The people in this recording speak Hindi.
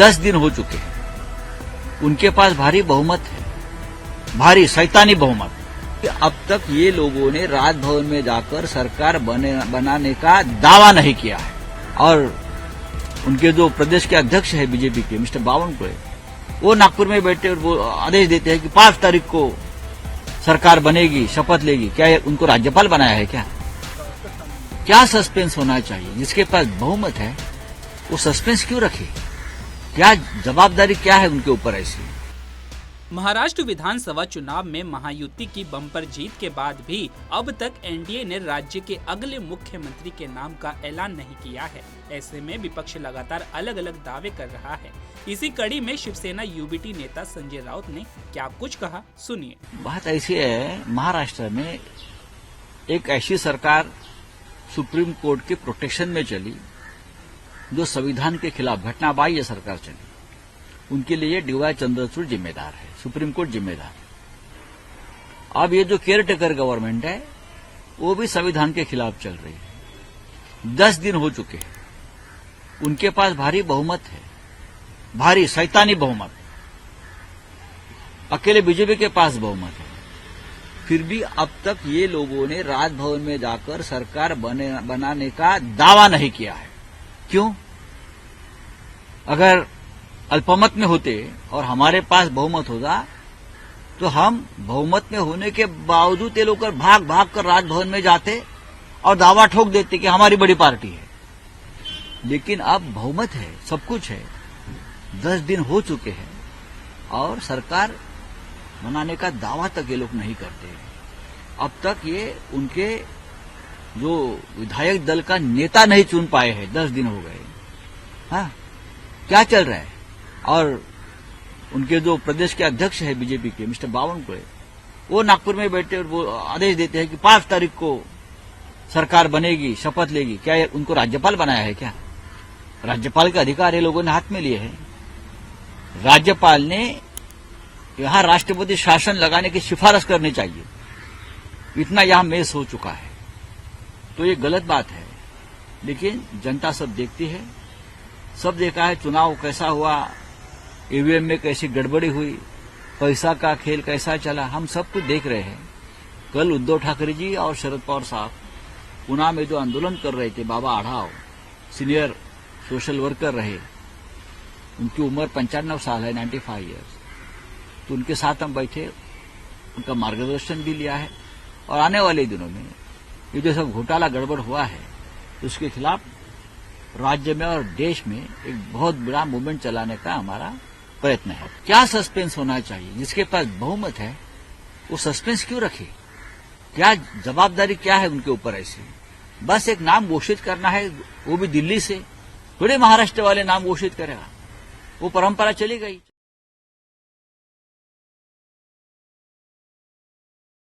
10 दिन हो चुके हैं, उनके पास भारी बहुमत है, भारी शैतानी बहुमत। अब तक ये लोगों ने राजभवन में जाकर सरकार बनाने का दावा नहीं किया है। और उनके जो प्रदेश के अध्यक्ष है बीजेपी के मिस्टर बावनकुळे, वो नागपुर में बैठे और वो आदेश देते हैं कि 5 तारीख को सरकार बनेगी, शपथ लेगी। क्या उनको राज्यपाल बनाया है क्या? क्या सस्पेंस होना चाहिए? जिसके पास बहुमत है वो सस्पेंस क्यों रखे? क्या जवाबदारी क्या है उनके ऊपर ऐसी? महाराष्ट्र विधानसभा चुनाव में महायुति की बम्पर जीत के बाद भी अब तक एनडीए ने राज्य के अगले मुख्यमंत्री के नाम का ऐलान नहीं किया है। ऐसे में विपक्ष लगातार अलग अलग दावे कर रहा है। इसी कड़ी में शिवसेना यूबीटी नेता संजय राउत ने क्या कुछ कहा, सुनिए। बात ऐसी है, महाराष्ट्र में एक ऐसी सरकार सुप्रीम कोर्ट के प्रोटेक्शन में चली जो संविधान के खिलाफ घटनाबाह्य सरकार चली। उनके लिए डीवाई चंद्रचूड़ जिम्मेदार है, सुप्रीम कोर्ट जिम्मेदार है। अब ये जो केयर टेकर गवर्नमेंट है वो भी संविधान के खिलाफ चल रही है। 10 दिन हो चुके हैं, उनके पास भारी बहुमत है, भारी शैतानी बहुमत। अकेले बीजेपी के पास बहुमत है, फिर भी अब तक ये लोगों ने राजभवन में जाकर सरकार बनाने का दावा नहीं किया है। क्यों? अगर अल्पमत में होते और हमारे पास बहुमत होता तो हम बहुमत में होने के बावजूद ये लोग भाग भाग कर राजभवन में जाते और दावा ठोक देते कि हमारी बड़ी पार्टी है। लेकिन अब बहुमत है, सब कुछ है, 10 दिन हो चुके हैं और सरकार बनाने का दावा तक ये लोग नहीं करते। अब तक ये उनके जो विधायक दल का नेता नहीं चुन पाए हैं, 10 दिन हो गए। हाँ, क्या चल रहा है? और उनके जो प्रदेश के अध्यक्ष है बीजेपी के मिस्टर बावनकुळे, वो नागपुर में बैठे और वो आदेश देते हैं कि 5 तारीख को सरकार बनेगी, शपथ लेगी। क्या उनको राज्यपाल बनाया है क्या? राज्यपाल के अधिकार ये लोगों ने हाथ में लिए हैं। राज्यपाल ने यहां राष्ट्रपति शासन लगाने की सिफारिश करनी चाहिए। इतना यहां मेस हो चुका है, तो ये गलत बात है। लेकिन जनता सब देखती है, सब देखा है चुनाव कैसा हुआ, ईवीएम में कैसी गड़बड़ी हुई, पैसा का खेल कैसा चला, हम सब कुछ देख रहे हैं। कल उद्धव ठाकरे जी और शरद पवार साहब पुणे में जो आंदोलन कर रहे थे, Baba Adhav senior social worker रहे, उनकी उम्र 95 साल है, 95 ईयर्स। तो उनके साथ हम बैठे, उनका मार्गदर्शन भी लिया है। और आने वाले दिनों में ये जो सब घोटाला गड़बड़ हुआ है उसके खिलाफ राज्य में और देश में एक बहुत बड़ा मूवमेंट चलाने का हमारा प्रयत्न है। क्या सस्पेंस होना चाहिए? जिसके पास बहुमत है वो सस्पेंस क्यों रखे? क्या जवाबदारी क्या है उनके ऊपर ऐसी? बस एक नाम घोषित करना है, वो भी दिल्ली से। थोड़े महाराष्ट्र वाले नाम घोषित करेगा, वो परंपरा चली गई।